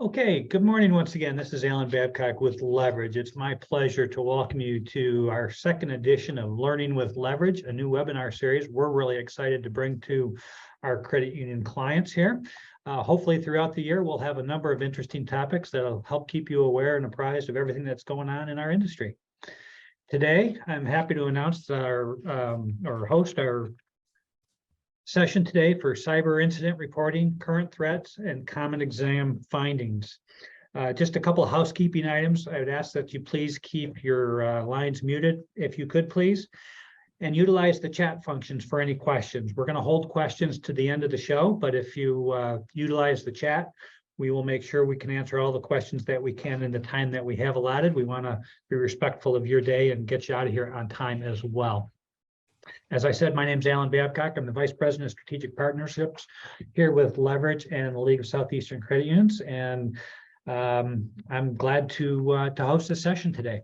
Okay, good morning once again. This is Alan Babcock with Leverage. It's my pleasure to welcome you to our second edition of Learning with Leverage, a new webinar series we're really excited to bring to our credit union clients here. Hopefully throughout the year, we'll have a number of interesting topics that'll help keep you aware and apprised of everything that's going on in our industry. Today, I'm happy to announce our host our session today for cyber incident reporting, current threats, and common exam findings. Just a couple of housekeeping items. I would ask that you please keep your lines muted, if you could please, and utilize the chat functions for any questions. We're going to hold questions to the end of the show, but if you utilize the chat, we will make sure we can answer all the questions that we can in the time that we have allotted. We want to be respectful of your day and get you out of here on time as well. As I said, my name is Alan Babcock. I'm the Vice President of Strategic Partnerships here with Leverage and the League of Southeastern Credit Unions, and I'm glad to host this session today.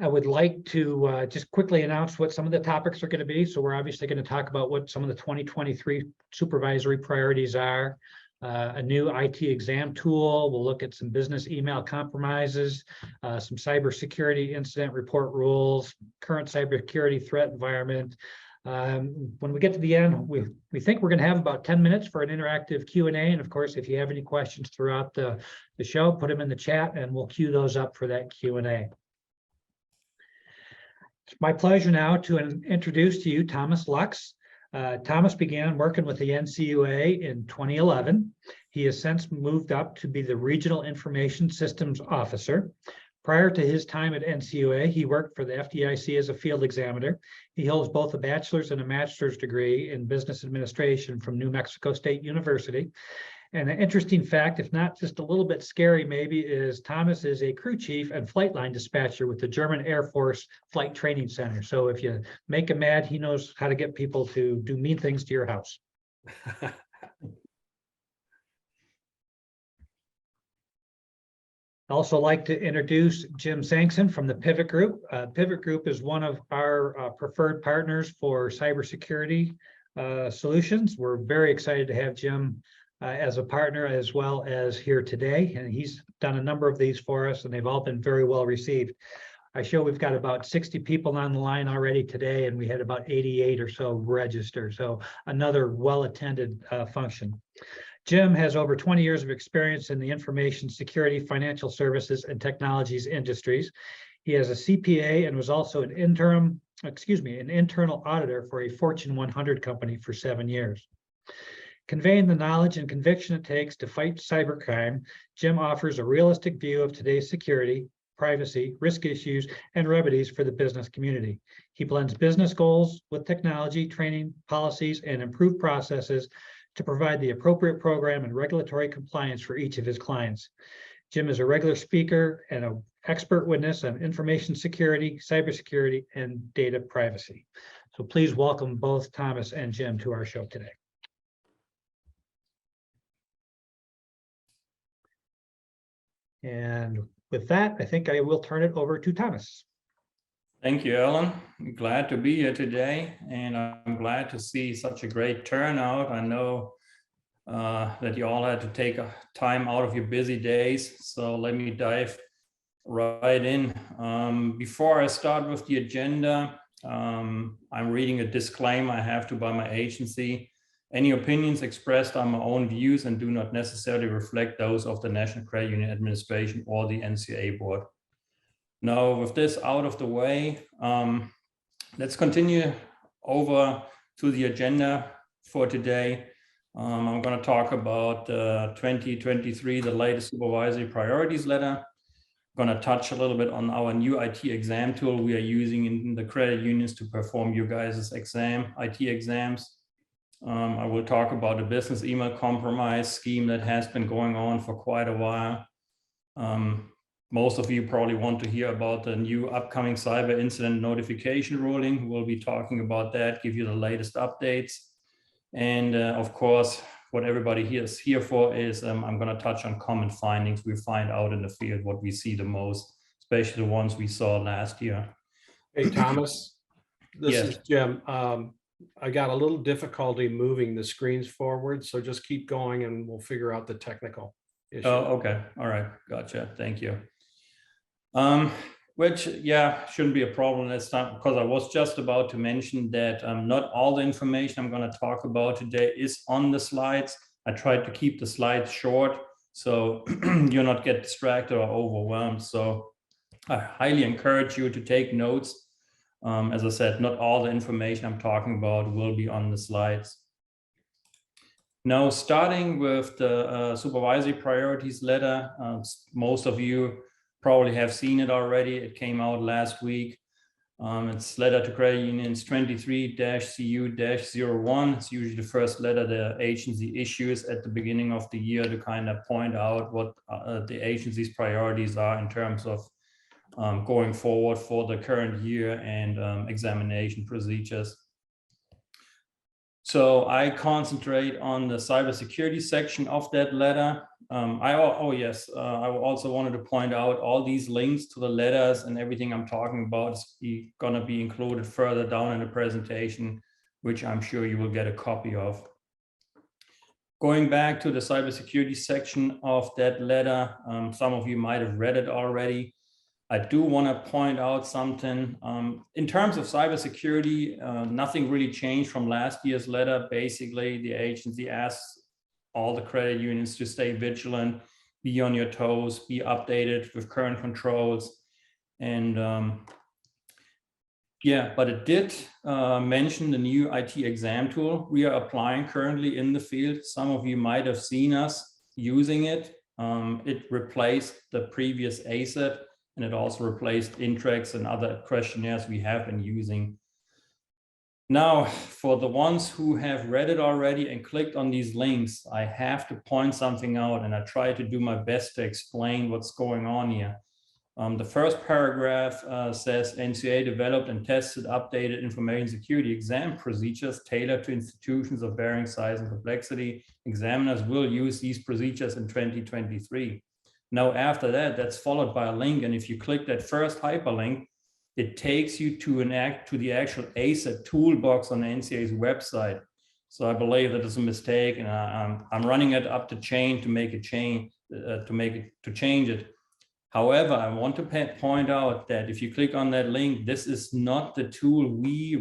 I would like to just quickly announce what some of the topics are going to be. So we're obviously going to talk about what some of the 2023 supervisory priorities are. A new IT exam tool. We'll look at some business email compromises, some cybersecurity incident report rules, current cybersecurity threat environment. When we get to the end, we think we're going to have about 10 minutes for an interactive Q&A. And of course, if you have any questions throughout the show, put them in the chat and we'll queue those up for that Q&A. It's my pleasure now to introduce to you Thomas Lux. Thomas began working with the NCUA in 2011. He has since moved up to be the Regional Information Systems Officer. Prior to his time at NCUA, he worked for the FDIC as a field examiner. He holds both a bachelor's and a master's degree in business administration from New Mexico State University. And an interesting fact, if not just a little bit scary maybe, is Thomas is a crew chief and flight line dispatcher with the German Air Force Flight Training Center. So if you make him mad, he knows how to get people to do mean things to your house. I'd also like to introduce Jim Sankson from the Pivot Group. Pivot Group is one of our preferred partners for cybersecurity solutions. We're very excited to have Jim as a partner as well as here today. And he's done a number of these for us and they've all been very well received. I show we've got about 60 people on the line already today and we had about 88 or so registered. So another well-attended function. Jim has over 20 years of experience in the information security, financial services, and technologies industries. He has a CPA and was also an internal auditor for a Fortune 100 company for 7 years. Conveying the knowledge and conviction it takes to fight cybercrime, Jim offers a realistic view of today's security, privacy, risk issues, and remedies for the business community. He blends business goals with technology, training, policies, and improved processes to provide the appropriate program and regulatory compliance for each of his clients. Jim is a regular speaker and an expert witness on information security, cybersecurity, and data privacy. So please welcome both Thomas and Jim to our show today. And with that, I think I will turn it over to Thomas. Thank you, Alan. I'm glad to be here today, and I'm glad to see such a great turnout. I know that you all had to take time out of your busy days, so let me dive right in. Before I start with the agenda, I'm reading a disclaimer I have to by my agency. Any opinions expressed are my own views and do not necessarily reflect those of the National Credit Union Administration or the NCUA board. Now, with this out of the way, let's continue over to the agenda for today. I'm going to talk about 2023, the latest supervisory priorities letter. I'm going to touch a little bit on our new IT exam tool we are using in the credit unions to perform you guys' IT exams. I will talk about a business email compromise scheme that has been going on for quite a while. Most of you probably want to hear about the new upcoming cyber incident notification ruling. We'll be talking about that, give you the latest updates. And of course, what everybody here is here for is I'm going to touch on common findings we find out in the field, what we see the most, especially the ones we saw last year. Hey, Thomas, this Yes. is Jim. I got a little difficulty moving the screens forward, so just keep going and we'll figure out the technical issue. Oh, okay. All right. Gotcha. Thank you. Which, yeah, shouldn't be a problem this time, because I was just about to mention that not all the information I'm going to talk about today is on the slides. I tried to keep the slides short, so you're not get distracted or overwhelmed. So I highly encourage you to take notes. As I said, not all the information I'm talking about will be on the slides. Now, starting with the supervisory priorities letter, most of you probably have seen it already. It came out last week. It's letter to credit unions 23-CU-01. It's usually the first letter the agency issues at the beginning of the year to kind of point out what the agency's priorities are in terms of going forward for the current year and examination procedures. So I concentrate on the cybersecurity section of that letter. I also wanted to point out all these links to the letters and everything I'm talking about is going to be included further down in the presentation, which I'm sure you will get a copy of. Going back to the cybersecurity section of that letter, some of you might have read it already. I do want to point out something. In terms of cybersecurity, nothing really changed from last year's letter. Basically, the agency asks all the credit unions to stay vigilant, be on your toes, be updated with current controls. And yeah, but it did mention the new IT exam tool we are applying currently in the field. Some of you might have seen us using it. It replaced the previous ACET. And it also replaced Intrex and other questionnaires we have been using. Now, for the ones who have read it already and clicked on these links, I have to point something out, and I try to do my best to explain what's going on here. The first paragraph says NCUA developed and tested updated information security exam procedures tailored to institutions of varying size and complexity. Examiners will use these procedures in 2023. Now, after that, that's followed by a link. And if you click that first hyperlink, it takes you to the actual ACET toolbox on the NCUA's website. So I believe that is a mistake, and I'm running it up the chain to make it change it. However, I want to point out that if you click on that link, this is not the tool we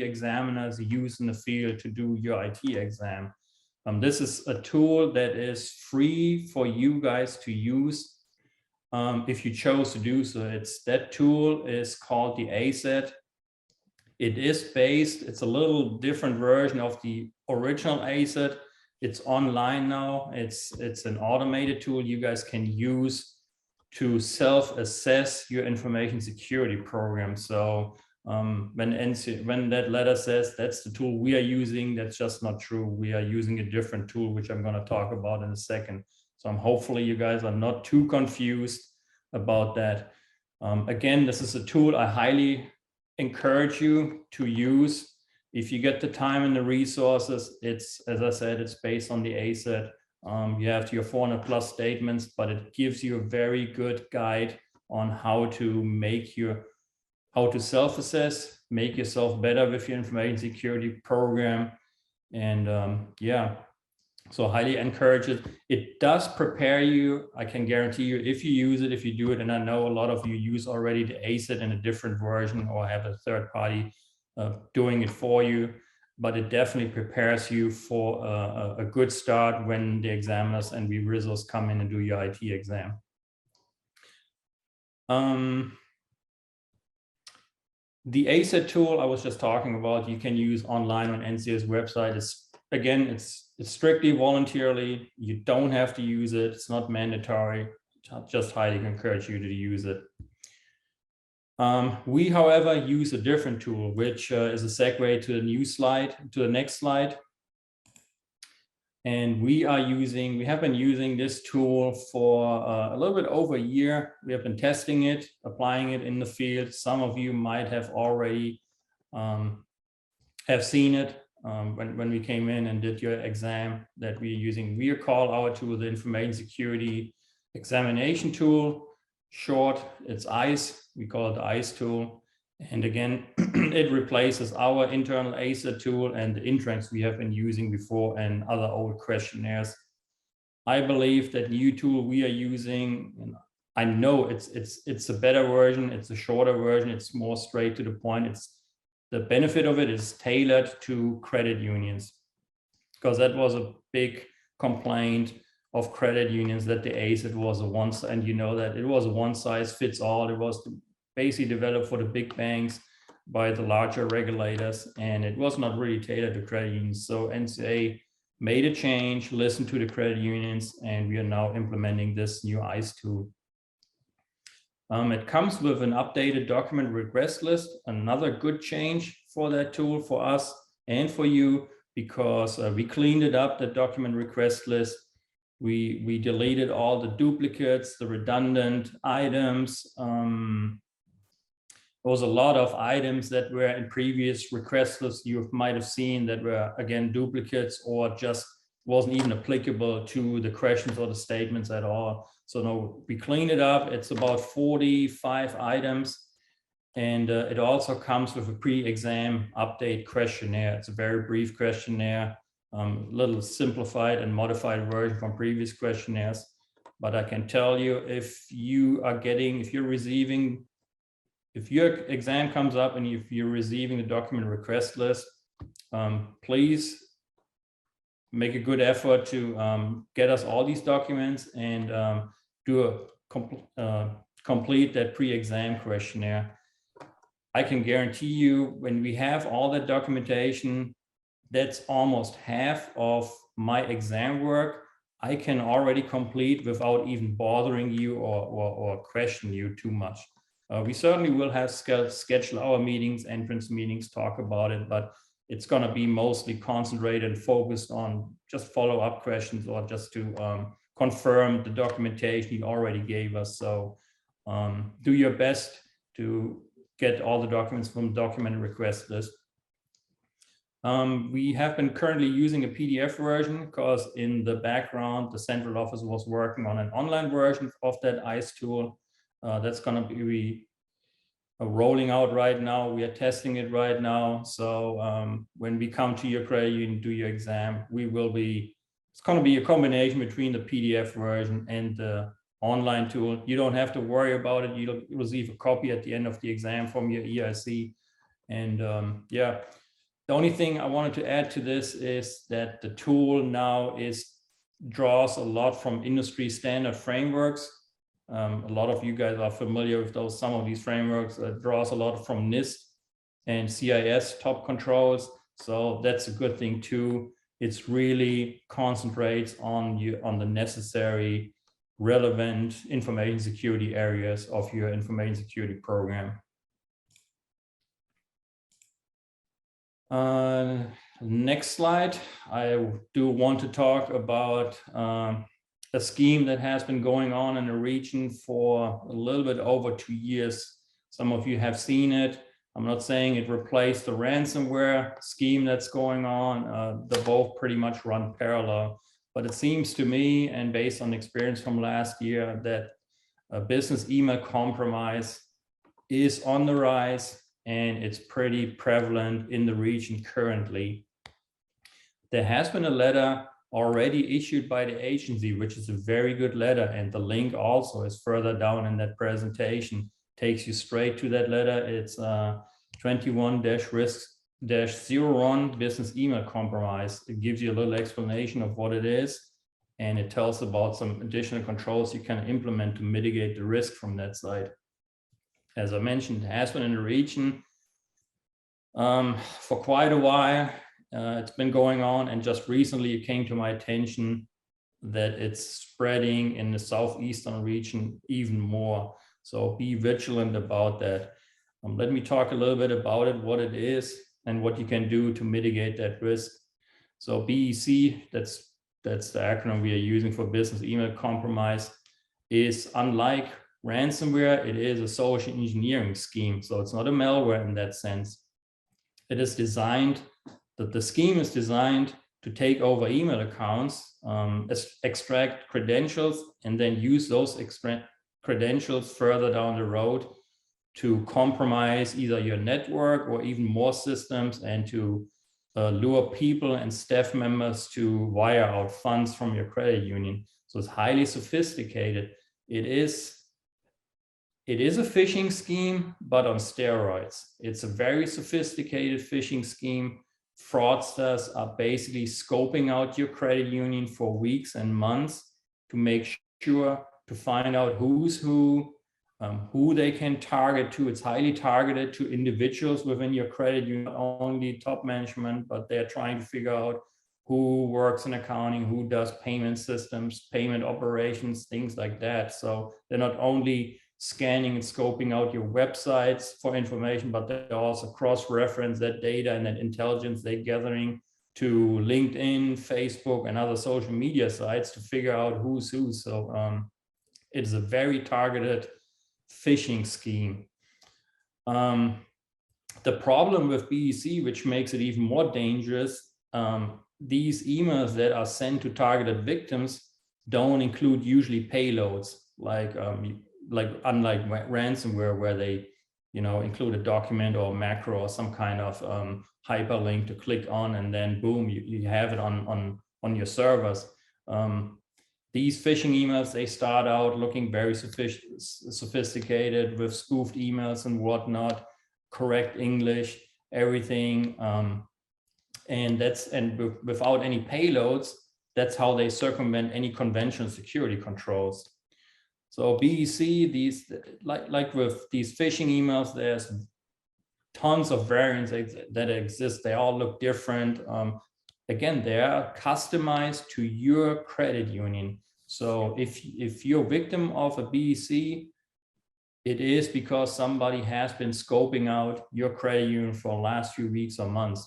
examiners use in the field to do your IT exam. This is a tool that is free for you guys to use if you chose to do so. That tool is called the ACET. It's a little different version of the original ACET. It's online now. It's an automated tool you guys can use to self-assess your information security program. So when that letter says that's the tool we are using, that's just not true. We are using a different tool, which I'm going to talk about in a second. So hopefully you guys are not too confused about that. Again, this is a tool I highly encourage you to use if you get the time and the resources. It's, as I said, it's based on the ACET. You have your 400+ statements, but it gives you a very good guide on how to self-assess, make yourself better with your information security program. And yeah, so highly encourage it. It does prepare you, I can guarantee you, if you use it, if you do it, and I know a lot of you use already the ACET in a different version or have a third party doing it for you, but it definitely prepares you for a good start when the examiners and we results come in and do your IT exam. The ACET tool I was just talking about, you can use online on NCUA's website. It's strictly voluntarily. You don't have to use it. It's not mandatory. Just highly encourage you to use it. We, however, use a different tool, which is a segue to the next slide. And we have been using this tool for a little bit over a year. We have been testing it, applying it in the field. Some of you might have already have seen it when we came in and did your exam that we're using. We call our tool the Information Security Examination Tool. Short, it's ICE. We call it the ICE tool. And again, it replaces our internal ACER tool and the Intranx we have been using before and other old questionnaires. I believe that new tool we are using, and I know it's a better version, it's a shorter version, it's more straight to the point. It's the benefit of it is tailored to credit unions, because that was a big complaint of credit unions, that the ACER was a one, and you know that it was a one size fits all. It was basically developed for the big banks by the larger regulators, and it was not really tailored to credit unions. So NCUA made a change, listened to the credit unions, and we are now implementing this new ICE tool. It comes with an updated document request list, another good change for that tool for us and for you, because we cleaned it up, the document request list. We deleted all the duplicates, the redundant items. There was a lot of items that were in previous request lists you might have seen that were, again, duplicates or just wasn't even applicable to the questions or the statements at all. So no, we cleaned it up. It's about 45 items. And it also comes with a pre-exam update questionnaire. It's a very brief questionnaire, little simplified and modified version from previous questionnaires. But I can tell you, if your exam comes up and if you're receiving the document request list, please make a good effort to get us all these documents and complete that pre-exam questionnaire. I can guarantee you, when we have all that documentation, that's almost half of my exam work I can already complete without even bothering you or question you too much. We certainly will have schedule our meetings, entrance meetings, talk about it, but it's going to be mostly concentrated and focused on just follow-up questions or just to confirm the documentation you already gave us. So do your best to get all the documents from the document request list. We have been currently using a PDF version because in the background, the central office was working on an online version of that ICE tool. That's going to be rolling out right now. We are testing it right now. So when we come to your credit union, do your exam, it's going to be a combination between the PDF version and the online tool. You don't have to worry about it. You'll receive a copy at the end of the exam from your EIC. And yeah, the only thing I wanted to add to this is that the tool now draws a lot from industry standard frameworks. A lot of you guys are familiar with those. Some of these frameworks draws a lot from NIST and CIS top controls. So that's a good thing too. It's really concentrates on the necessary relevant information security areas of your information security program. Next slide. I do want to talk about a scheme that has been going on in the region for a little bit over 2 years. Some of you have seen it. I'm not saying it replaced the ransomware scheme that's going on. They both pretty much run parallel. But it seems to me, and based on experience from last year, that a business email compromise is on the rise, and it's pretty prevalent in the region currently. There has been a letter already issued by the agency, which is a very good letter, and the link also is further down in that presentation, takes you straight to that letter. It's 21-risk-01 business email compromise. It gives you a little explanation of what it is, and it tells about some additional controls you can implement to mitigate the risk from that side. As I mentioned, it has been in the region for quite a while. It's been going on, and just recently it came to my attention that it's spreading in the southeastern region even more. So be vigilant about that. Let me talk a little bit about it, what it is, and what you can do to mitigate that risk. So BEC, that's the acronym we are using for business email compromise, is unlike ransomware, it is a social engineering scheme. So it's not a malware in that sense. It is designed, the scheme is designed to take over email accounts, extract credentials, and then use those credentials further down the road to compromise either your network or even more systems, and to lure people and staff members to wire out funds from your credit union. So it's highly sophisticated. It is a phishing scheme, but on steroids. It's a very sophisticated phishing scheme. Fraudsters are basically scoping out your credit union for weeks and months to make sure to find out who's who they can target to. It's highly targeted to individuals within your credit union, not only top management, but they're trying to figure out who works in accounting, who does payment systems, payment operations, things like that. So they're not only scanning and scoping out your websites for information, but they also cross-reference that data and that intelligence they're gathering to LinkedIn, Facebook, and other social media sites to figure out who's who. So it is a very targeted phishing scheme. The problem with BEC, which makes it even more dangerous, these emails that are sent to targeted victims don't include usually payloads, like unlike ransomware, where they include a document or a macro or some kind of hyperlink to click on, and then boom, you have it on your servers. These phishing emails, they start out looking very sophisticated with spoofed emails and whatnot, correct English, everything, and without any payloads. That's how they circumvent any conventional security controls. So BEC, these like with these phishing emails, there's tons of variants that exist. They all look different. Again, they are customized to your credit union. So if you're a victim of a BEC, it is because somebody has been scoping out your credit union for the last few weeks or months.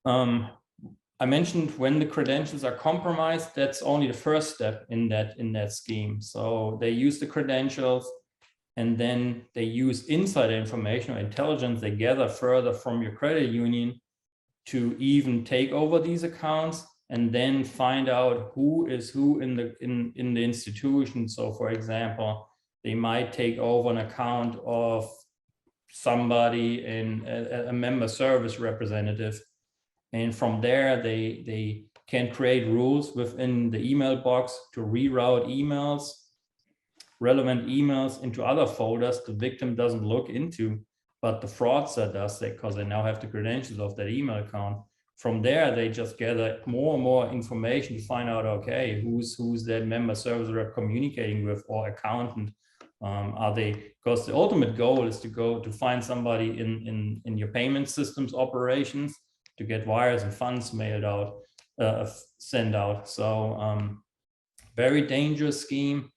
I mentioned when the credentials are compromised, that's only the first step in that scheme. So they use the credentials, and then they use insider information or intelligence they gather further from your credit union to even take over these accounts, and then find out who is who in the institution. So for example, they might take over an account of somebody in a member service representative. And from there, they can create rules within the email box to reroute emails, relevant emails, into other folders the victim doesn't look into, but the fraudster does that because they now have the credentials of that email account. From there, they just gather more and more information to find out, okay, who's that member service rep communicating with, or accountant. Are they, because the ultimate goal is to find somebody in your payment systems operations to get wires and funds mailed out, sent out. So very dangerous scheme.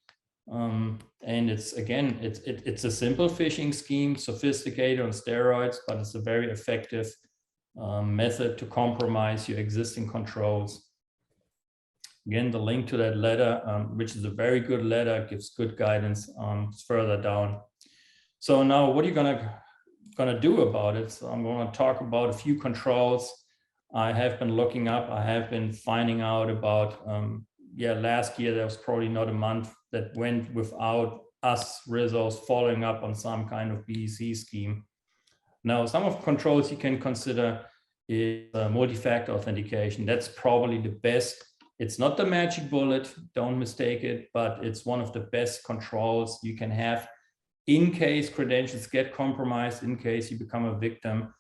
And it's a simple phishing scheme, sophisticated on steroids, but it's a very effective method to compromise your existing controls. Again, the link to that letter, which is a very good letter, gives good guidance further down. So now what are you gonna do about it? So I'm going to talk about a few controls I have been looking up. I have been finding out about, last year there was probably not a month that went without us RISOs following up on some kind of BEC scheme. Now, some of the controls you can consider is multi-factor authentication. That's probably the best. It's not the magic bullet, don't mistake it, but it's one of the best controls you can have in case credentials get compromised, in case you become a victim.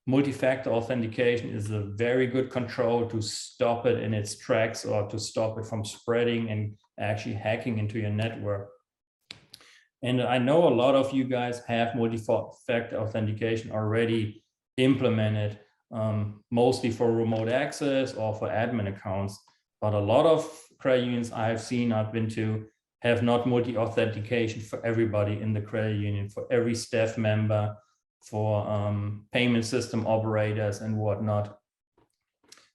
Multi-factor authentication is a very good control to stop it in its tracks, or to stop it from spreading and actually hacking into your network. And I know a lot of you guys have multi-factor authentication already implemented, mostly for remote access or for admin accounts. But a lot of credit unions I've been to, have not multi-authentication for everybody in the credit union, for every staff member, for payment system operators and whatnot.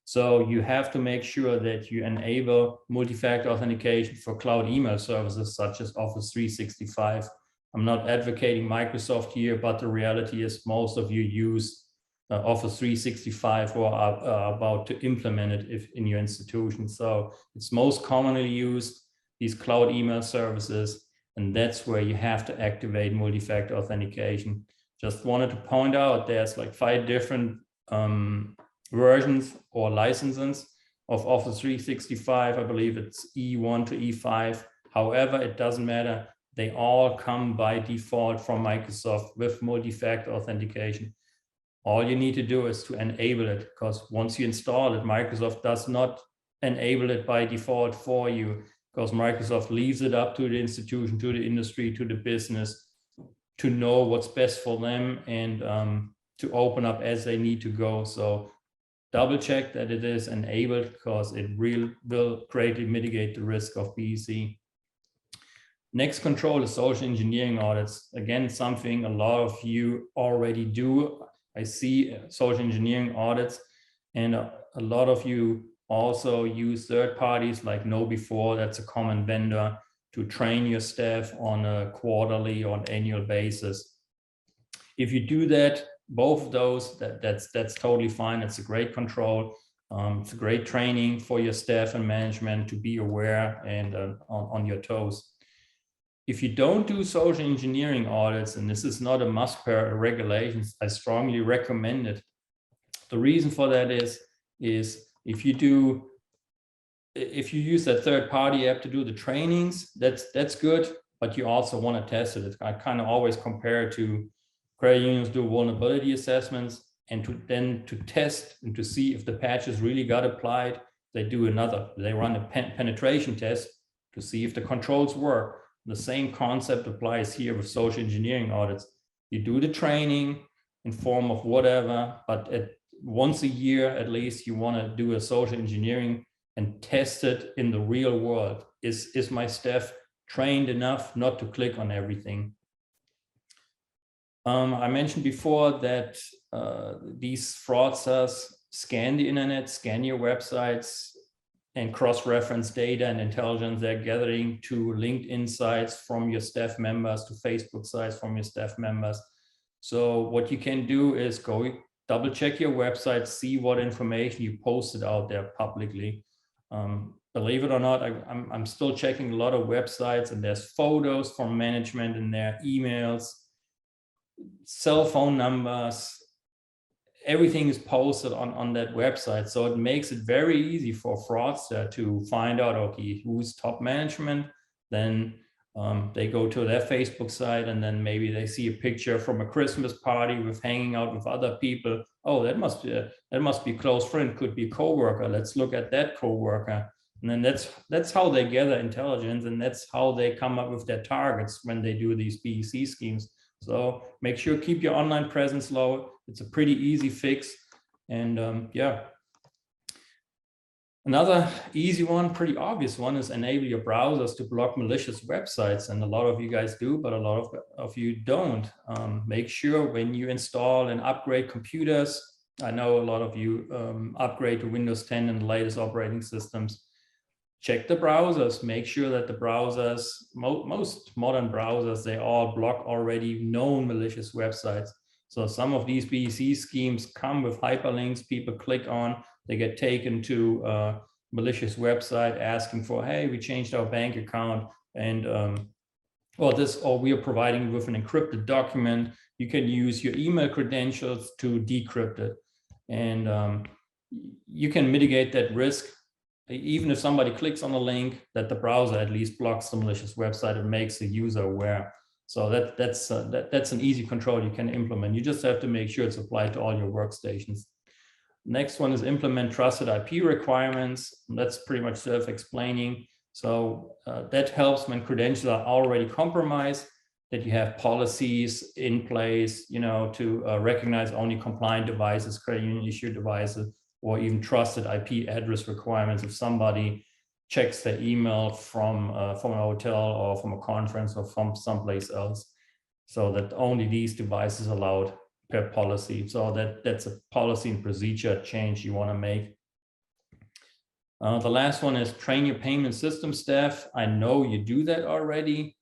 So you have to make sure that you enable multi-factor authentication for cloud email services such as Office 365. I'm not advocating Microsoft here, but the reality is most of you use Office 365 or are about to implement it in your institution. So it's most commonly used, these cloud email services. And that's where you have to activate multi-factor authentication. Just wanted to point out there's like 5 different versions or licenses of Office 365. I believe it's E1 to E5. However, it doesn't matter. They all come by default from Microsoft with multi-factor authentication. All you need to do is to enable it, because once you install it, Microsoft does not enable it by default for you, because Microsoft leaves it up to the institution, to the industry, to the business to know what's best for them and to open up as they need to go. So double check that it is enabled, because it will greatly mitigate the risk of BEC. Next control is social engineering audits. Again, something a lot of you already do. I see social engineering audits, and a lot of you also use third parties like KnowBe4. That's a common vendor to train your staff on a quarterly or annual basis. If you do that, both of those, that's totally fine. It's a great control. It's a great training for your staff and management to be aware and on your toes. If you don't do social engineering audits, and this is not a must per regulations, I strongly recommend it. The reason for that is if you use that third-party app to do the trainings, that's good, but you also want to test it. I kind of always compare to credit unions do vulnerability assessments, and to test and to see if the patches really got applied. They run a penetration test to see if the controls work. The same concept applies here with social engineering audits. You do the training in form of whatever, but once a year at least, you want to do a social engineering and test it in the real world. Is my staff trained enough not to click on everything? I mentioned before that these fraudsters scan the internet, scan your websites, and cross-reference data and intelligence they're gathering to LinkedIn sites from your staff members, to Facebook sites from your staff members. So what you can do is go double check your website, see what information you posted out there publicly. Believe it or not, I'm still checking a lot of websites, and there's photos from management in there, emails, cell phone numbers, everything is posted on that website. So it makes it very easy for fraudster to find out, okay, who's top management. Then they go to their Facebook site, and then maybe they see a picture from a Christmas party with hanging out with other people. Oh, that must be a close friend, could be a coworker. Let's look at that coworker. And then that's how they gather intelligence, and that's how they come up with their targets when they do these BEC schemes. So make sure keep your online presence low. It's a pretty easy fix. And yeah. Another easy one, pretty obvious one, is enable your browsers to block malicious websites. And a lot of you guys do, but a lot of you don't. Make sure when you install and upgrade computers, I know a lot of you upgrade to Windows 10 and the latest operating systems. Check the browsers, make sure that the browsers, most modern browsers, they all block already known malicious websites. So some of these BEC schemes come with hyperlinks people click on, they get taken to a malicious website asking for, hey, we changed our bank account, and or we are providing you with an encrypted document. You can use your email credentials to decrypt it. And you can mitigate that risk. Even if somebody clicks on a link, that the browser at least blocks the malicious website and makes the user aware. So that's an easy control you can implement. You just have to make sure it's applied to all your workstations. Next one is implement trusted IP requirements. That's pretty much self-explaining. So that helps when credentials are already compromised, that you have policies in place, to recognize only compliant devices, credit union issued devices, or even trusted IP address requirements if somebody checks their email from a hotel or from a conference or from someplace else, so that only these devices are allowed per policy. So that's a policy and procedure change you want to make. The last one is train your payment system staff. I know you do that already,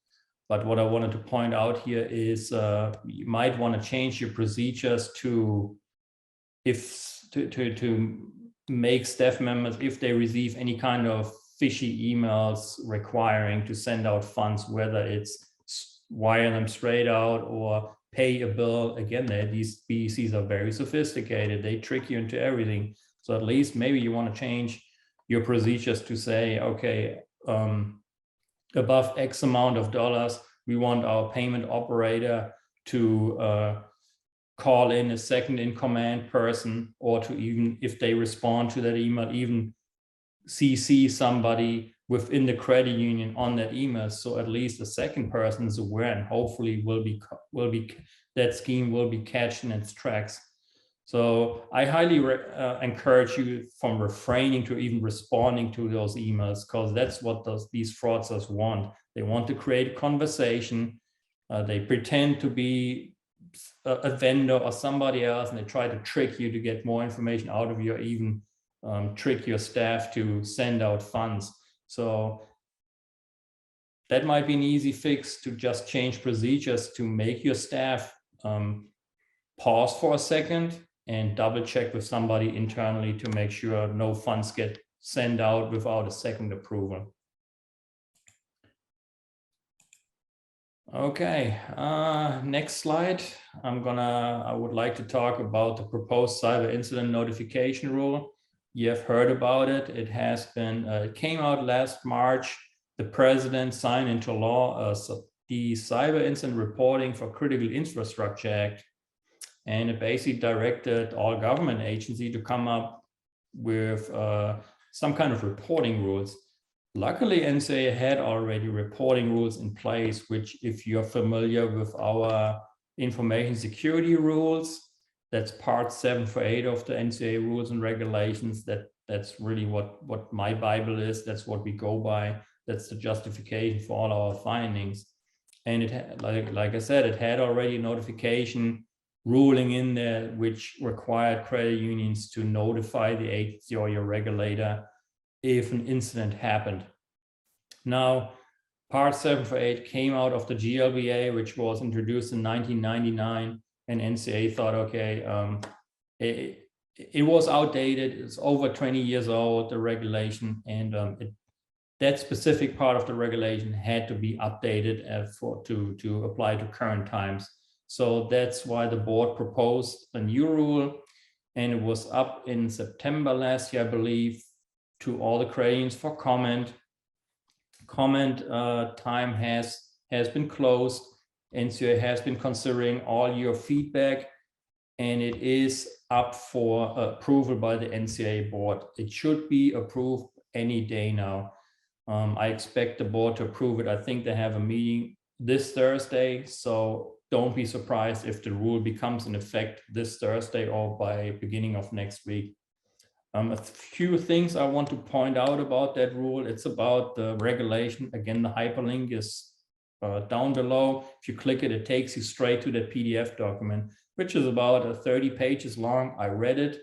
but what I wanted to point out here is you might want to change your procedures to make staff members, if they receive any kind of fishy emails requiring to send out funds, whether it's wire them straight out or pay a bill. Again, these BECs are very sophisticated. They trick you into everything. So at least maybe you want to change your procedures to say, okay, above X amount of dollars, we want our payment operator to call in a second in command person, or to, even if they respond to that email, even CC somebody within the credit union on that email, so at least the second person is aware, and hopefully that scheme will be catched in its tracks. So I highly encourage you from refraining to even responding to those emails, because that's what these fraudsters want. They want to create conversation. They pretend to be a vendor or somebody else, and they try to trick you to get more information out of you, or even trick your staff to send out funds. So that might be an easy fix, to just change procedures to make your staff pause for a second and double check with somebody internally to make sure no funds get sent out without a second approval. Okay, next slide. I would like to talk about the proposed cyber incident notification rule. You have heard about it. It has been, it came out last March. The president signed into law the Cyber Incident Reporting for Critical Infrastructure Act. And it basically directed all government agencies to come up with some kind of reporting rules. Luckily, NCUA had already reporting rules in place, which, if you're familiar with our information security rules, that's part 7 for 8 of the NCUA rules and regulations. That's really what my Bible is. That's what we go by. That's the justification for all our findings. And it had, like I said, it had already notification ruling in there, which required credit unions to notify the agency or your regulator if an incident happened. Now, part 7 for 8 came out of the GLBA, which was introduced in 1999, and NCUA thought, okay, it was outdated. It's over 20 years old, the regulation, and that specific part of the regulation had to be updated to apply to current times. So that's why the board proposed a new rule, and it was up in September last year, I believe, to all the credit unions for comment. Comment time has been closed. NCUA has been considering all your feedback, and it is up for approval by the NCUA board. It should be approved any day now. I expect the board to approve it. I think they have a meeting this Thursday, so don't be surprised if the rule becomes in effect this Thursday or by beginning of next week. A few things I want to point out about that rule. It's about the regulation. Again, the hyperlink is down below. If you click it, it takes you straight to the PDF document, which is about 30 pages long. I read it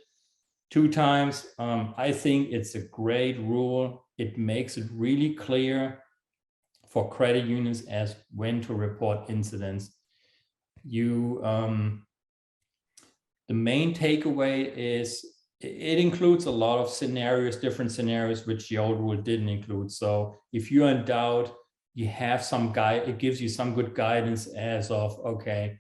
2 times. I think it's a great rule. It makes it really clear for credit unions as when to report incidents. The main takeaway is it includes a lot of scenarios, different scenarios, which the old rule didn't include. So if you're in doubt, you have some guide. It gives you some good guidance as of, okay,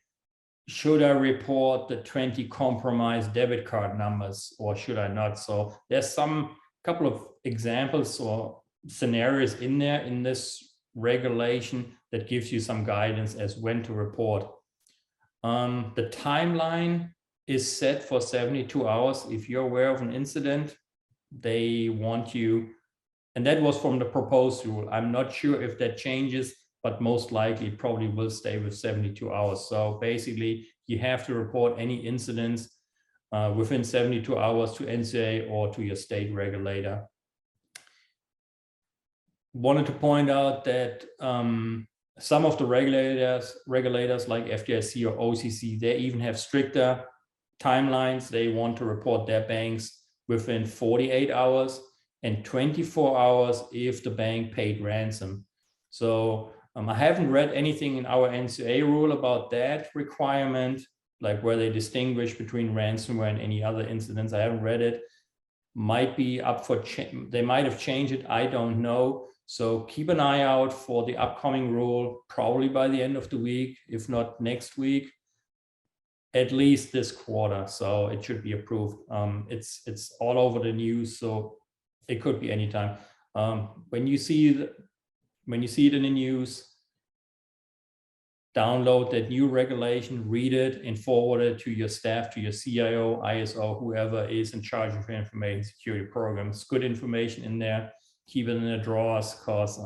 should I report the 20 compromised debit card numbers or should I not? So there's some couple of examples or scenarios in there in this regulation that gives you some guidance as when to report. The timeline is set for 72 hours. If you're aware of an incident, they want you, and that was from the proposed rule. I'm not sure if that changes, but most likely it probably will stay with 72 hours. So basically, you have to report any incidents within 72 hours to NCUA or to your state regulator. Wanted to point out that some of the regulators like FDIC or OCC, they even have stricter timelines. They want to report their banks within 48 hours and 24 hours if the bank paid ransom. So I haven't read anything in our NCUA rule about that requirement, like where they distinguish between ransomware and any other incidents. I haven't read it. might be up for change. They might have changed it. I don't know. So keep an eye out for the upcoming rule, probably by the end of the week, if not next week, at least this quarter. So it should be approved. It's all over the news, so it could be anytime. When you see it in the news, download that new regulation, read it, and forward it to your staff, to your CIO, ISO, whoever is in charge of your information security programs. Good information in there. Keep it in the drawers, because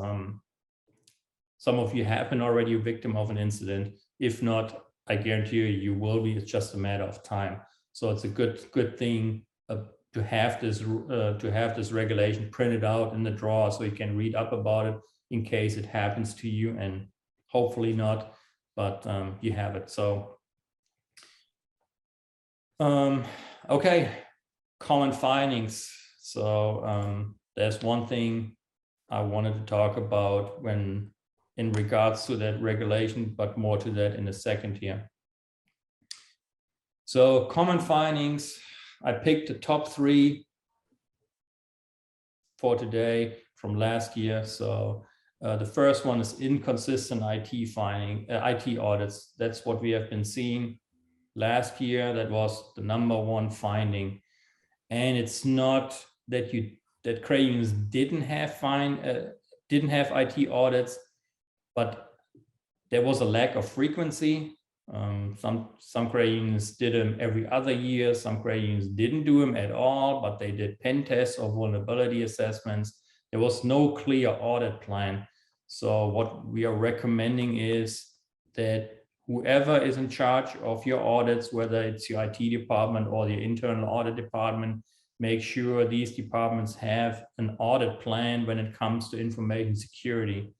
some of you have been already a victim of an incident. If not, I guarantee you will be. It's just a matter of time. So it's a good thing to have this regulation printed out in the drawer, so you can read up about it in case it happens to you, and hopefully not, but you have it. So okay, common findings. So there's one thing I wanted to talk about when in regards to that regulation, but more to that in a second here. So common findings, I picked the top 3 for today from last year. So the first one is inconsistent IT audits. That's what we have been seeing last year. That was the #1 finding. And it's not that credit unions didn't have IT audits, but there was a lack of frequency. Some credit unions did them every other year. Some credit unions didn't do them at all, but they did pen tests or vulnerability assessments. There was no clear audit plan. So what we are recommending is that whoever is in charge of your audits, whether it's your IT department or the internal audit department, make sure these departments have an audit plan when it comes to information security.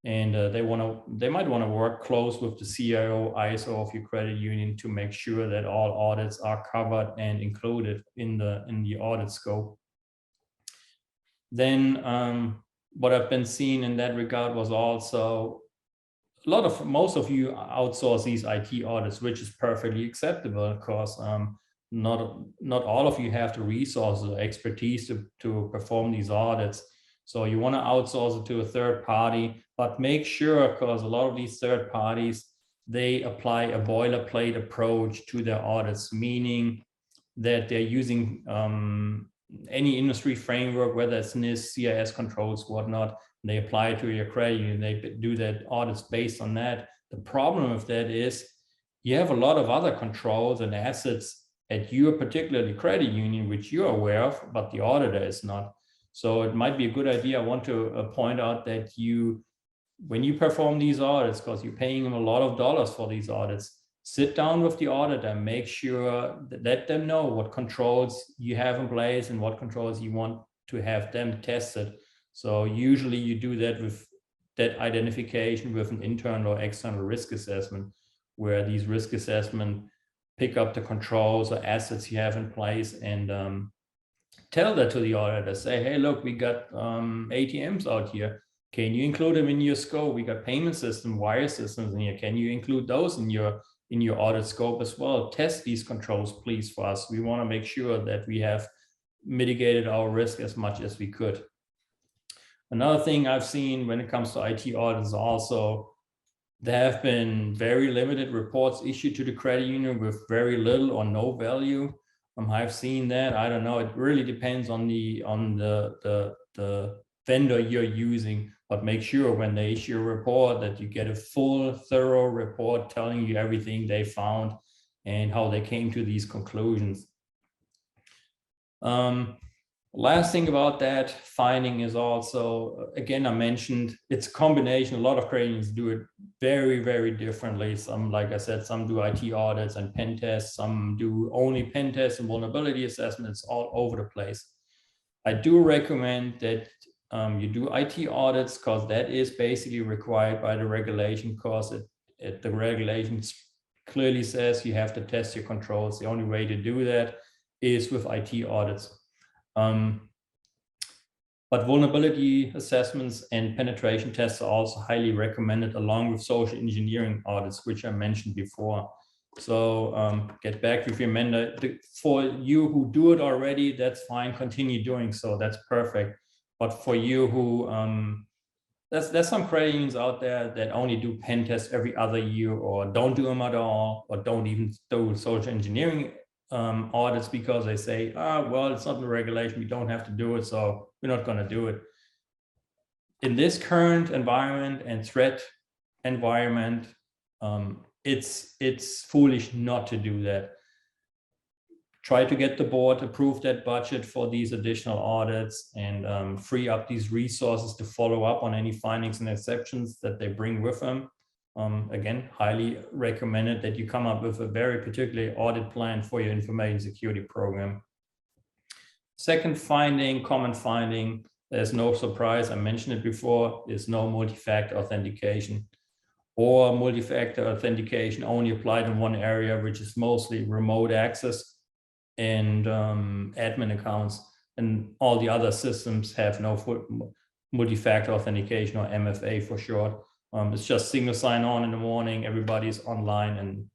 And they might want to work close with the CIO, ISO of your credit union to make sure that all audits are covered and included in the audit scope. Then what I've been seeing in that regard was also most of you outsource these IT audits, which is perfectly acceptable. Of course, not all of you have the resources or expertise to perform these audits. So you want to outsource it to a third party, but make sure, because a lot of these third parties, they apply a boilerplate approach to their audits, meaning that they're using any industry framework, whether it's NIST, CIS controls, whatnot, they apply it to your credit union, they do that audits based on that. The problem with that is you have a lot of other controls and assets at your particularly credit union, which you're aware of, but the auditor is not. So it might be a good idea. I want to point out that when you perform these audits, because you're paying them a lot of dollars for these audits, sit down with the auditor, make sure that let them know what controls you have in place and what controls you want to have them tested. So usually you do that with that identification with an internal or external risk assessment, where these risk assessment pick up the controls or assets you have in place and tell that to the auditor. Say, hey, look, we got ATMs out here. Can you include them in your scope? We got payment system, wire systems in here. Can you include those in your audit scope as well? Test these controls, please, for us. We want to make sure that we have mitigated our risk as much as we could. Another thing I've seen when it comes to IT audits also, there have been very limited reports issued to the credit union with very little or no value. I've seen that. I don't know. It really depends on the vendor you're using, but make sure when they issue a report that you get a full, thorough report telling you everything they found and how they came to these conclusions. Last thing about that finding is also, again, I mentioned it's a combination. A lot of credit unions do it very, very differently. Some, like I said, some do IT audits and pen tests. Some do only pen tests and vulnerability assessments, all over the place. I do recommend that you do IT audits, because that is basically required by the regulation, because the regulations clearly says you have to test your controls. The only way to do that is with IT audits. But vulnerability assessments and penetration tests are also highly recommended, along with social engineering audits, which I mentioned before. So get back with your mentor. For you who do it already, that's fine. Continue doing so. That's perfect. But for you who there's some credit unions out there that only do pen tests every other year, or don't do them at all, or don't even do social engineering audits because they say, well, it's not in the regulation, we don't have to do it, so we're not going to do it. In this current environment and threat environment, it's foolish not to do that. Try to get the board to approve that budget for these additional audits, and free up these resources to follow up on any findings and exceptions that they bring with them. Again, highly recommended that you come up with a very particular audit plan for your information security program. Second finding, common finding, there's no surprise, I mentioned it before, is no multi-factor authentication, or multi-factor authentication only applied in one area, which is mostly remote access and admin accounts, and all the other systems have no multi-factor authentication, or MFA for short. It's just single sign-on in the morning, everybody's online, and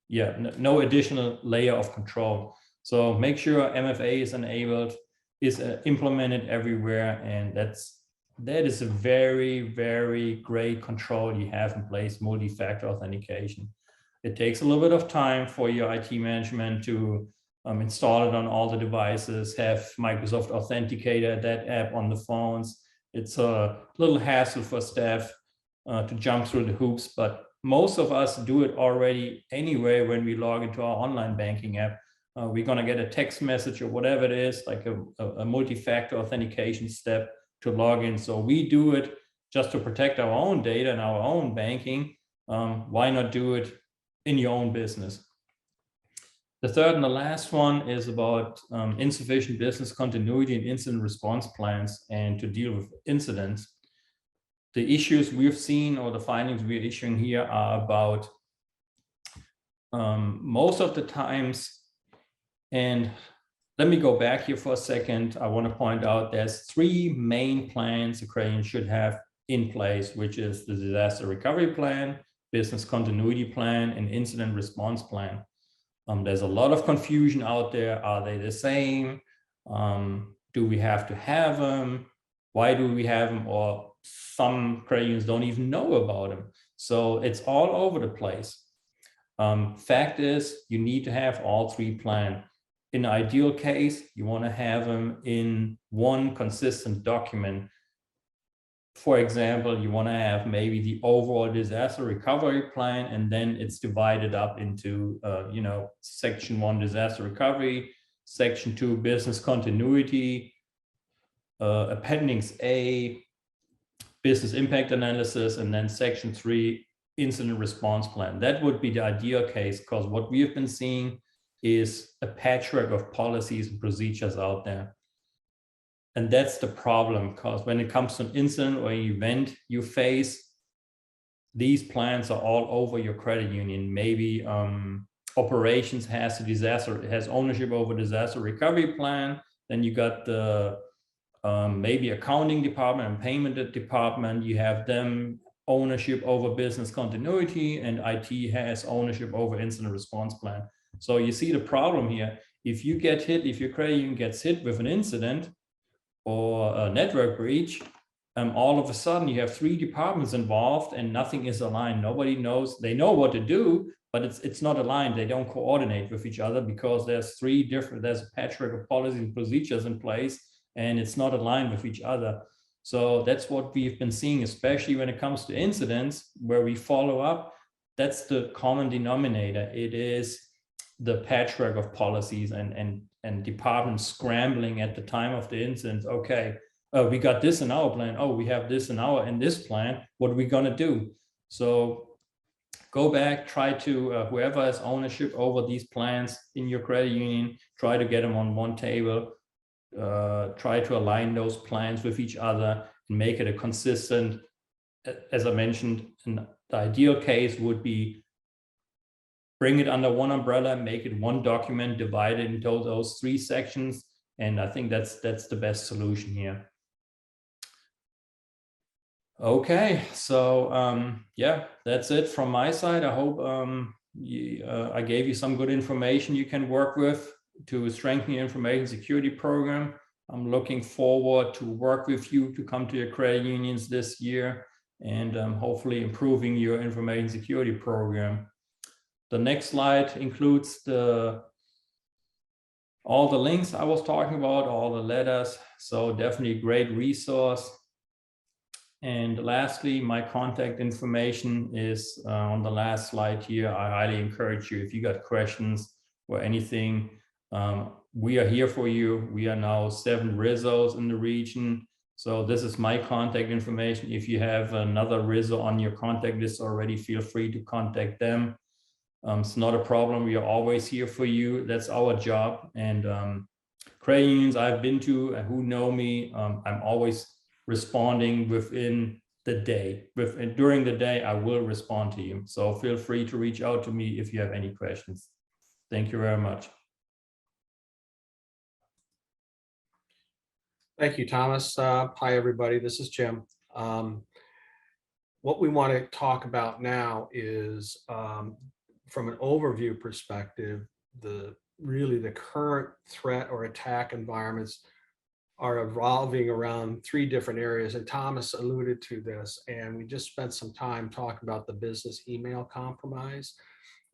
yeah, no additional layer of control. So make sure MFA is enabled, is implemented everywhere, and that is a very, very great control you have in place, multi-factor authentication. It takes a little bit of time for your IT management to install it on all the devices, have Microsoft Authenticator, that app on the phones. It's a little hassle for staff to jump through the hoops, but most of us do it already anyway when we log into our online banking app. We're going to get a text message or whatever it is, like a multi-factor authentication step to log in. So we do it just to protect our own data and our own banking. Why not do it in your own business? The third and the last one is about insufficient business continuity and incident response plans, and to deal with incidents. The issues we've seen, or the findings we're issuing here, are about most of the times, and let me go back here for a second. I want to point out there's three main plans a credit union should have in place, which is the disaster recovery plan, business continuity plan, and incident response plan. There's a lot of confusion out there. Are they the same? Do we have to have them? Why do we have them? Or some credit unions don't even know about them. So it's all over the place. Fact is, you need to have all three planned. In the ideal case, you want to have them in one consistent document. For example, you want to have maybe the overall disaster recovery plan, and then it's divided up into, section 1 disaster recovery, section 2 business continuity, appendix A business impact analysis, and then section 3 incident response plan. That would be the ideal case, because what we have been seeing is a patchwork of policies and procedures out there. And that's the problem, because when it comes to an incident or an event you face, these plans are all over your credit union. Maybe operations has ownership over disaster recovery plan. Then you got the maybe accounting department and payment department. You have them ownership over business continuity, and IT has ownership over incident response plan. So you see the problem here. If you get hit, if your credit union gets hit with an incident or a network breach, all of a sudden you have three departments involved and nothing is aligned. Nobody knows. They know what to do, but it's not aligned. They don't coordinate with each other because there's a patchwork of policies and procedures in place, and it's not aligned with each other. So that's what we've been seeing, especially when it comes to incidents where we follow up. That's the common denominator. It is the patchwork of policies and departments scrambling at the time of the incident. Okay, we got this in our plan. Oh, we have this in this plan. What are we gonna do? So go back, try to, whoever has ownership over these plans in your credit union, try to get them on one table, try to align those plans with each other and make it a consistent, as I mentioned, the ideal case would be bring it under one umbrella, make it one document, divide it into those three sections. And I think that's the best solution here. Okay, so yeah, that's it from my side. I hope I gave you some good information you can work with to strengthen your information security program. I'm looking forward to work with you to come to your credit unions this year and hopefully improving your information security program. The next slide includes all the links I was talking about, all the letters. So definitely a great resource. And lastly, my contact information is on the last slide here. I highly encourage you, if you got questions or anything, we are here for you. We are now 7 RISOs in the region. So this is my contact information. If you have another RISO on your contact list already, feel free to contact them. It's not a problem. We are always here for you. That's our job. And credit unions I've been to and who know me, I'm always responding within the day. During the day, I will respond to you. So feel free to reach out to me if you have any questions. Thank you very much. Thank you, Thomas. Hi, everybody. This is Jim. What we want to talk about now is, from an overview perspective, really the current threat or attack environments are evolving around 3 different areas. And Thomas alluded to this, and we just spent some time talking about the business email compromise.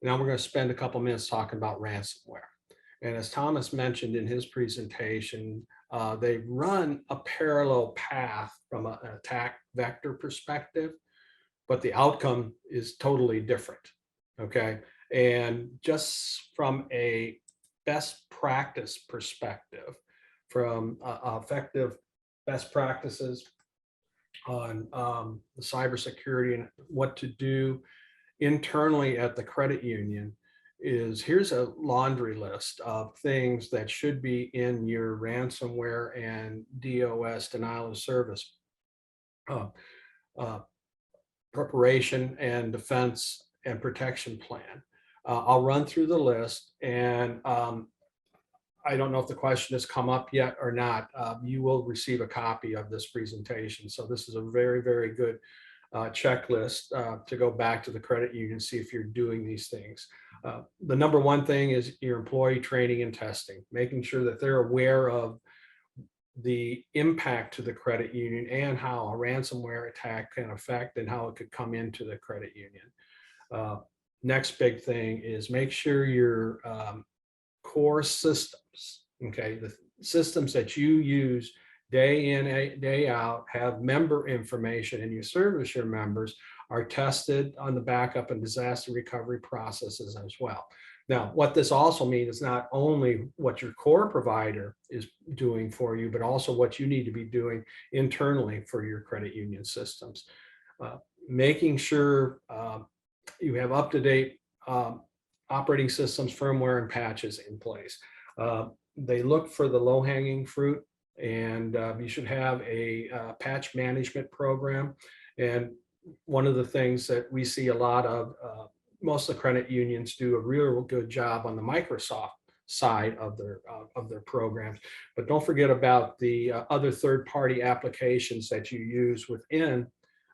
Now we're going to spend a couple minutes talking about ransomware. And as Thomas mentioned in his presentation, they run a parallel path from an attack vector perspective, but the outcome is totally different. Okay. And just from a best practice perspective, from effective best practices on the cybersecurity and what to do internally at the credit union, is here's a laundry list of things that should be in your ransomware and DOS, denial of service, preparation and defense and protection plan. I'll run through the list, and I don't know if the question has come up yet or not. You will receive a copy of this presentation. So this is a very, very good checklist to go back to the credit union, see if you're doing these things. The number one thing is your employee training and testing, making sure that they're aware of the impact to the credit union and how a ransomware attack can affect and how it could come into the credit union. Next big thing is make sure your core systems, okay, the systems that you use day in, day out, have member information, and you service your members, are tested on the backup and disaster recovery processes as well. Now, what this also means is not only what your core provider is doing for you, but also what you need to be doing internally for your credit union systems. Making sure you have up-to-date operating systems, firmware, and patches in place. They look for the low-hanging fruit, and you should have a patch management program. And one of the things that we see a lot of, most of the credit unions do a real good job on the Microsoft side of their programs, but don't forget about the other third-party applications that you use within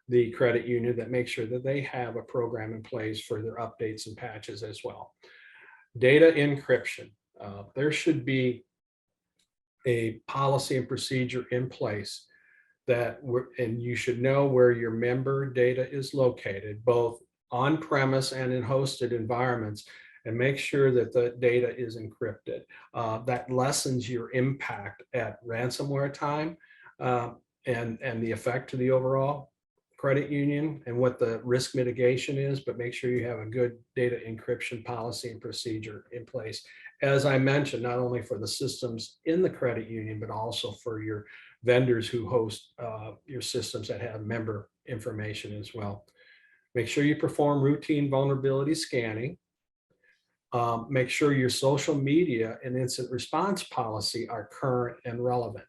the credit union that make sure that they have a program in place for their updates and patches as well. Data encryption. There should be a policy and procedure in place and you should know where your member data is located, both on premise and in hosted environments, and make sure that the data is encrypted. That lessens your impact at ransomware time and the effect to the overall credit union and what the risk mitigation is, but make sure you have a good data encryption policy and procedure in place. As I mentioned, not only for the systems in the credit union, but also for your vendors who host your systems that have member information as well. Make sure you perform routine vulnerability scanning. Make sure your social media and incident response policy are current and relevant.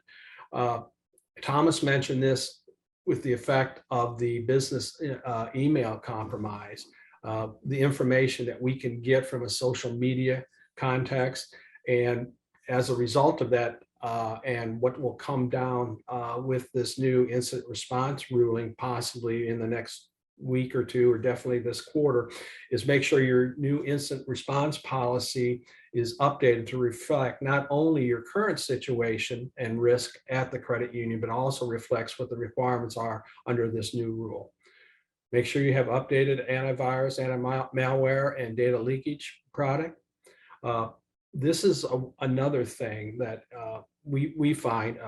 Thomas mentioned this with the effect of the business email compromise, the information that we can get from a social media context. And as a result of that, and what will come down with this new incident response ruling, possibly in the next week or two, or definitely this quarter, is make sure your new incident response policy is updated to reflect not only your current situation and risk at the credit union, but also reflects what the requirements are under this new rule. Make sure you have updated antivirus, anti-malware, and data leakage product. This is another thing that we find.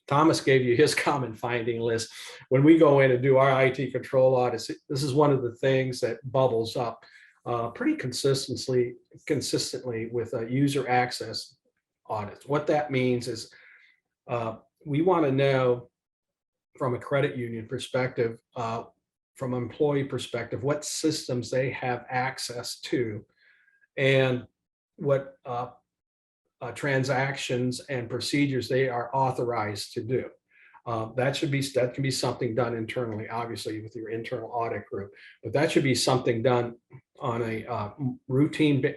Thomas gave you his common finding list. When we go in and do our IT control audits, this is one of the things that bubbles up pretty consistently with user access audits. What that means is we want to know from a credit union perspective, from an employee perspective, what systems they have access to and what transactions and procedures they are authorized to do. That can be something done internally, obviously with your internal audit group, but that should be something done on a routine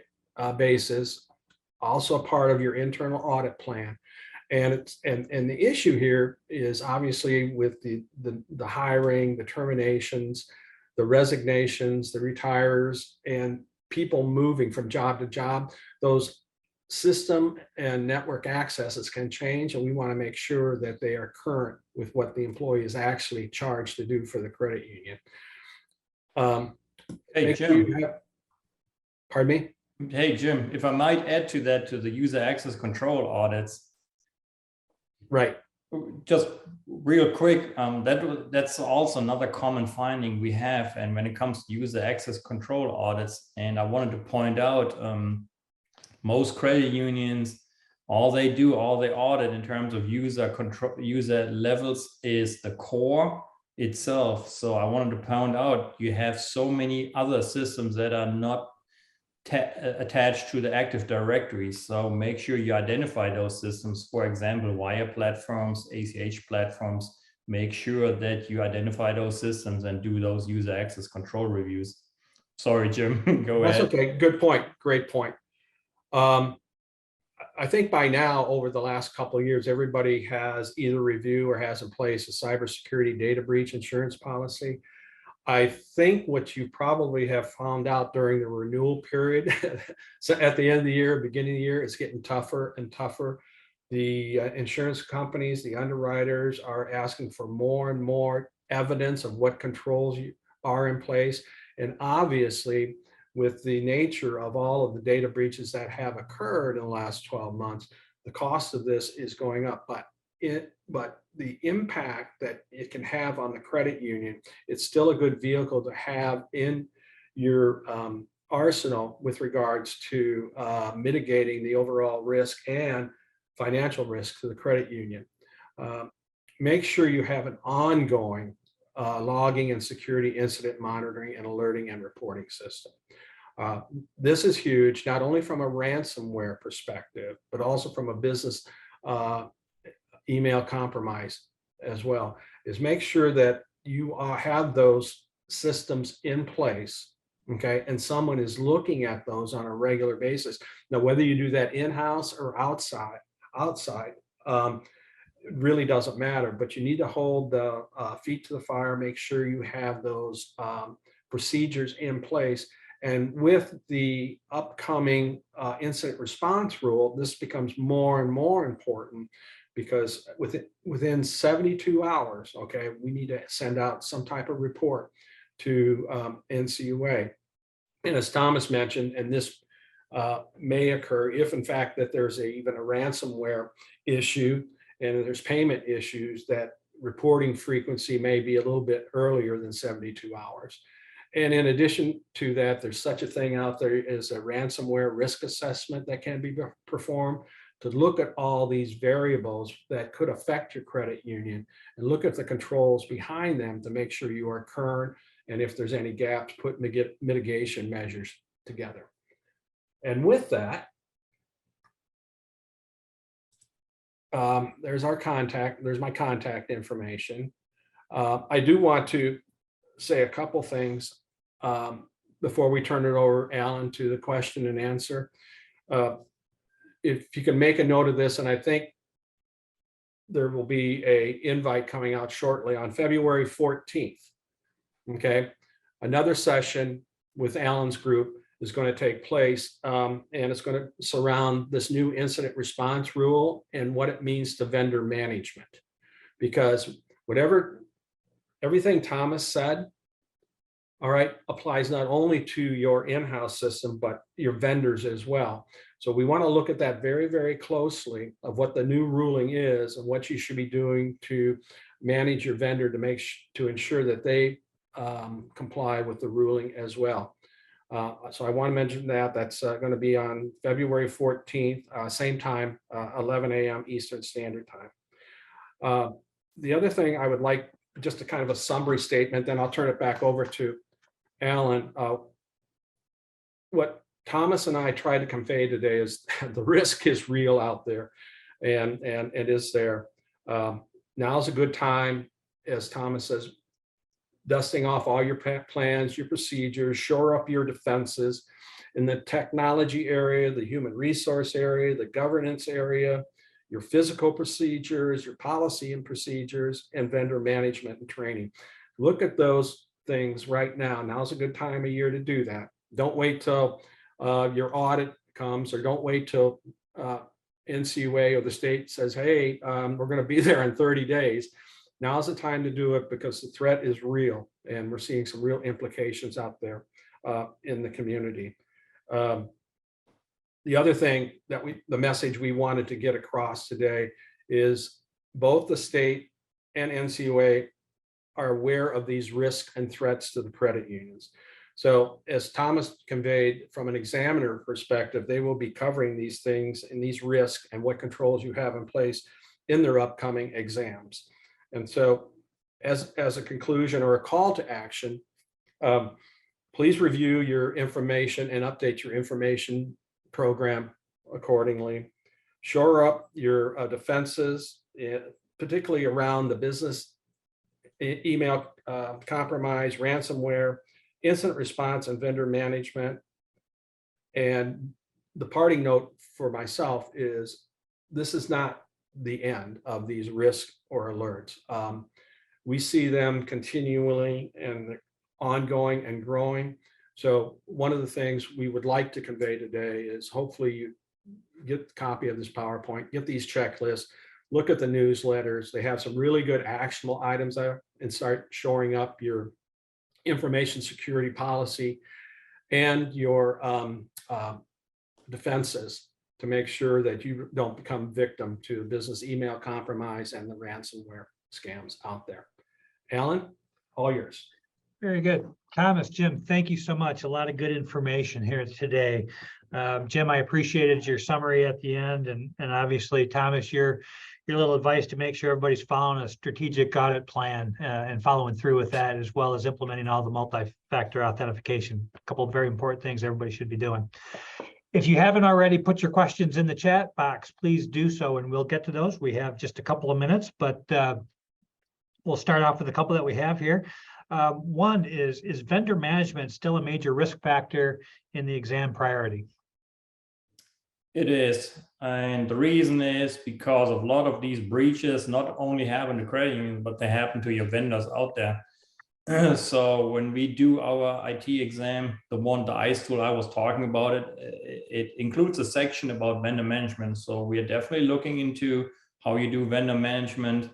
basis, also a part of your internal audit plan. And the issue here is obviously with the hiring, the terminations, the resignations, the retires, and people moving from job to job. Those system and network accesses can change, and we want to make sure that they are current with what the employee is actually charged to do for the credit union. Hey, Jim. Pardon me? Hey, Jim, if I might add to that, to the user access control audits. Right. Just real quick, that's also another common finding we have. And when it comes to user access control audits, and I wanted to point out, most credit unions, all they audit in terms of user levels is the core itself. So I wanted to point out, you have so many other systems that are not attached to the Active Directory. So make sure you identify those systems. For example, wire platforms, ACH platforms. Make sure that you identify those systems and do those user access control reviews. Sorry, Jim, go ahead. That's okay. Good point. Great point. I think by now, over the last couple of years, everybody has either review or has in place a cybersecurity data breach insurance policy. I think what you probably have found out during the renewal period, so at the end of the year, beginning of the year, it's getting tougher and tougher. The insurance companies, the underwriters are asking for more and more evidence of what controls are in place. And obviously, with the nature of all of the data breaches that have occurred in the last 12 months, the cost of this is going up. But the impact that it can have on the credit union, it's still a good vehicle to have in your arsenal with regards to mitigating the overall risk and financial risk to the credit union. Make sure you have an ongoing logging and security incident monitoring and alerting and reporting system. This is huge, not only from a ransomware perspective, but also from a business email compromise as well, is make sure that you have those systems in place, okay, and someone is looking at those on a regular basis. Now, whether you do that in-house or outside, it really doesn't matter, but you need to hold the feet to the fire, make sure you have those procedures in place. And with the upcoming incident response rule, this becomes more and more important, because within 72 hours, okay, we need to send out some type of report to NCUA. And as Thomas mentioned, and this may occur if in fact that there's even a ransomware issue and there's payment issues, that reporting frequency may be a little bit earlier than 72 hours. And in addition to that, there's such a thing out there as a ransomware risk assessment that can be performed to look at all these variables that could affect your credit union and look at the controls behind them to make sure you are current, and if there's any gaps, put mitigation measures together. And with that, there's my contact information. I do want to say a couple things before we turn it over, Alan, to the question and answer. If you can make a note of this, and I think there will be an invite coming out shortly on February 14th. Okay. Another session with Alan's group is going to take place, and it's going to surround this new incident response rule and what it means to vendor management. Because everything Thomas said, all right, applies not only to your in-house system, but your vendors as well. So we want to look at that very, very closely of what the new ruling is and what you should be doing to manage your vendor to ensure that they comply with the ruling as well. So I want to mention that that's going to be on February 14th, same time, 11 a.m. Eastern Standard Time. The other thing I would like, just a kind of a summary statement, then I'll turn it back over to Alan. What Thomas and I tried to convey today is the risk is real out there, and it is there. Now's a good time, as Thomas says, dusting off all your plans, your procedures, shore up your defenses in the technology area, the human resource area, the governance area, your physical procedures, your policy and procedures, and vendor management and training. Look at those things right now. Now's a good time of year to do that. Don't wait till your audit comes, or don't wait till NCUA or the state says, hey, we're going to be there in 30 days. Now's the time to do it, because the threat is real and we're seeing some real implications out there in the community. The other thing that the message we wanted to get across today is both the state and NCUA are aware of these risks and threats to the credit unions. So as Thomas conveyed, from an examiner perspective, they will be covering these things and these risks and what controls you have in place in their upcoming exams. And so as a conclusion or a call to action, please review your information and update your information program accordingly. Shore up your defenses, particularly around the business email compromise, ransomware, incident response, and vendor management. And the parting note for myself is this is not the end of these risks or alerts. We see them continually and ongoing and growing. So one of the things we would like to convey today is hopefully you get a copy of this PowerPoint, get these checklists, look at the newsletters. They have some really good actionable items there, and start shoring up your information security policy and your defenses to make sure that you don't become victim to business email compromise and the ransomware scams out there. Alan, all yours. Very good. Thomas, Jim, thank you so much. A lot of good information here today. Jim, I appreciated your summary at the end, and obviously, Thomas, your little advice to make sure everybody's following a strategic audit plan and following through with that, as well as implementing all the multi-factor authentication. A couple of very important things everybody should be doing. If you haven't already put your questions in the chat box, please do so, and we'll get to those. We have just a couple of minutes, but we'll start off with a couple that we have here. One is vendor management still a major risk factor in the exam priority? It is. And the reason is because of a lot of these breaches not only happen to credit unions, but they happen to your vendors out there. So when we do our IT exam, the ICE tool I was talking about, it includes a section about vendor management. So we are definitely looking into how you do vendor management.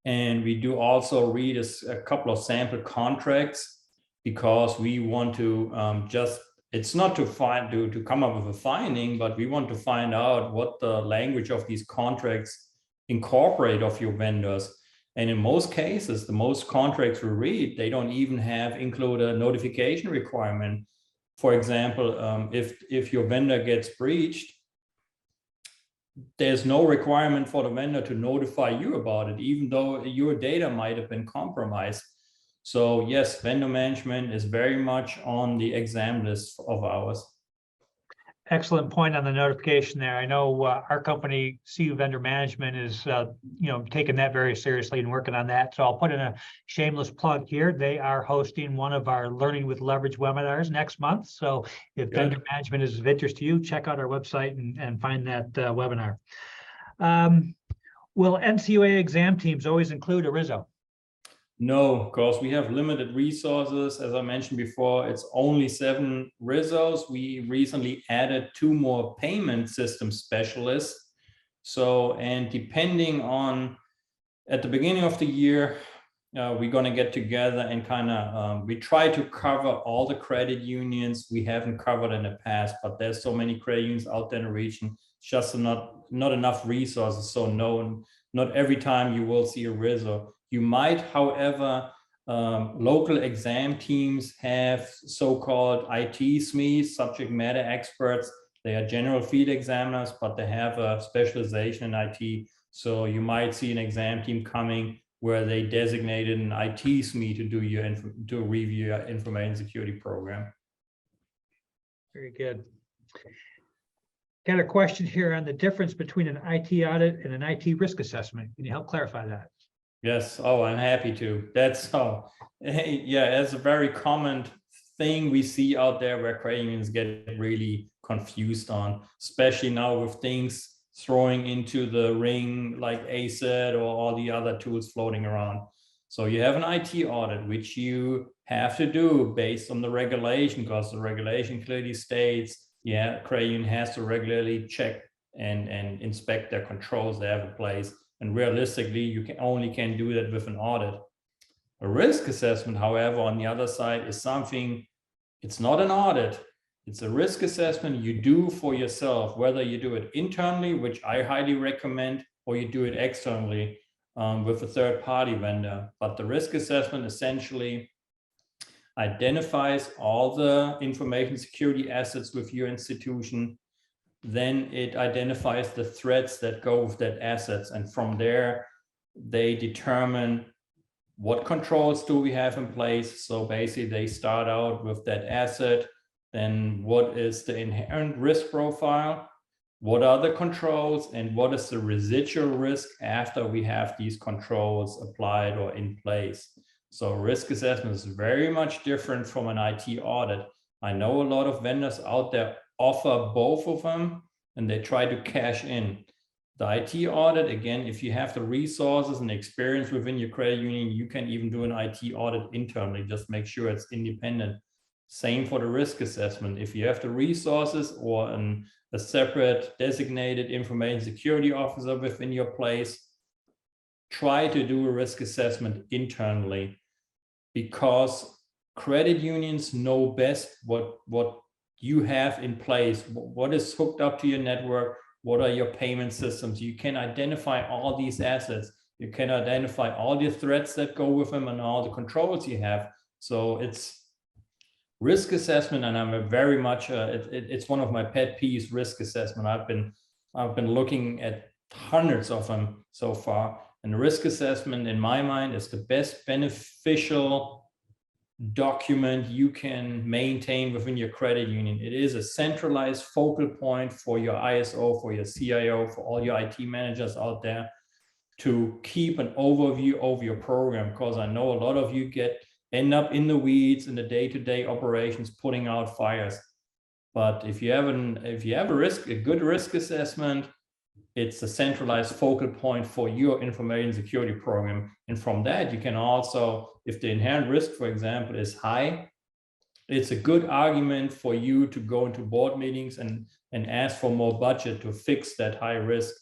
And we do also read a couple of sample contracts, because we want to it's not to come up with a finding, but we want to find out what the language of these contracts incorporate of your vendors. And in most cases, the most contracts we read, they don't even include a notification requirement. For example, if your vendor gets breached, there's no requirement for the vendor to notify you about it, even though your data might have been compromised. So yes, vendor management is very much on the exam list of ours. Excellent point on the notification there. I know our company, CU Vendor Management, is taking that very seriously and working on that. So I'll put in a shameless plug here. They are hosting one of our Learning with Leverage webinars next month. So if vendor management is of interest to you, check out our website and find that webinar. Will NCUA exam teams always include a RISO? No, because we have limited resources. As I mentioned before, it's only 7 RISOs. We recently added 2 more payment system specialists. So, and depending on, at the beginning of the year, we're going to get together and kind of, we try to cover all the credit unions we haven't covered in the past, but there's so many credit unions out there in the region, just not enough resources. So no, not every time you will see a RISO. You might, however, local exam teams have so-called IT SMEs, subject matter experts. They are general field examiners, but they have a specialization in IT. So you might see an exam team coming where they designated an IT SME to review your information security program. Very good. Got a question here on the difference between an IT audit and an IT risk assessment. Can you help clarify that? Yes. Oh, I'm happy to. That's how, yeah, it's a very common thing we see out there where credit unions get really confused on, especially now with things throwing into the ring like ACID or all the other tools floating around. So you have an IT audit, which you have to do based on the regulation, because the regulation clearly states, yeah, credit union has to regularly check and inspect their controls they have in place. And realistically, you can do that with an audit. A risk assessment, however, on the other side is something, it's not an audit. It's a risk assessment you do for yourself, whether you do it internally, which I highly recommend, or you do it externally with a third-party vendor. But the risk assessment essentially identifies all the information security assets with your institution. Then it identifies the threats that go with that assets. And from there, they determine what controls do we have in place. So basically they start out with that asset. Then what is the inherent risk profile? What are the controls, and what is the residual risk after we have these controls applied or in place? So risk assessment is very much different from an IT audit. I know a lot of vendors out there offer both of them and they try to cash in. The IT audit, again, if you have the resources and experience within your credit union, you can even do an IT audit internally, just make sure it's independent. Same for the risk assessment. If you have the resources or a separate designated information security officer within your place, try to do a risk assessment internally, because credit unions know best what you have in place, what is hooked up to your network, what are your payment systems. You can identify all these assets. You can identify all the threats that go with them and all the controls you have. So it's risk assessment, and I'm very much it's one of my pet peeves, risk assessment. I've been looking at hundreds of them so far, and risk assessment in my mind is the best beneficial document you can maintain within your credit union. It is a centralized focal point for your ISO, for your CIO, for all your IT managers out there to keep an overview of your program, because I know a lot of you end up in the weeds in the day-to-day operations, putting out fires. But if you have a good risk assessment, it's a centralized focal point for your information security program. And from that, you can also, if the inherent risk, for example, is high, it's a good argument for you to go into board meetings and ask for more budget to fix that high risk.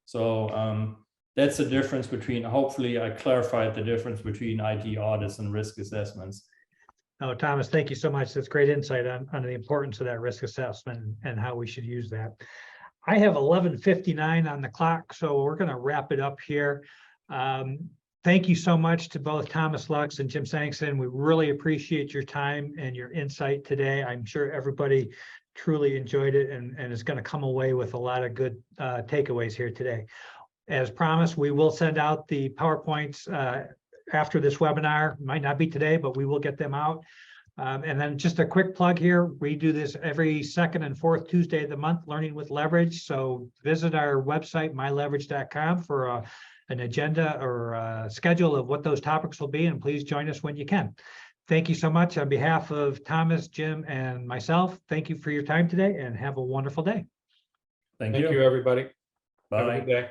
So that's the difference between, hopefully I clarified the difference between IT audits and risk assessments. Oh, Thomas, thank you so much. That's great insight on the importance of that risk assessment and how we should use that. I have 11:59 on the clock, so we're going to wrap it up here. Thank you so much to both Thomas Lux and Jim Sankson. We really appreciate your time and your insight today. I'm sure everybody truly enjoyed it and is going to come away with a lot of good takeaways here today. As promised, we will send out the PowerPoints after this webinar. Might not be today, but we will get them out. And then just a quick plug here. We do this every second and fourth Tuesday of the month, Learning with Leverage. So visit our website, myleverage.com, for an agenda or a schedule of what those topics will be. And please join us when you can. Thank you so much on behalf of Thomas, Jim, and myself. Thank you for your time today and have a wonderful day. Thank Thank you, everybody. Bye. Have a good day.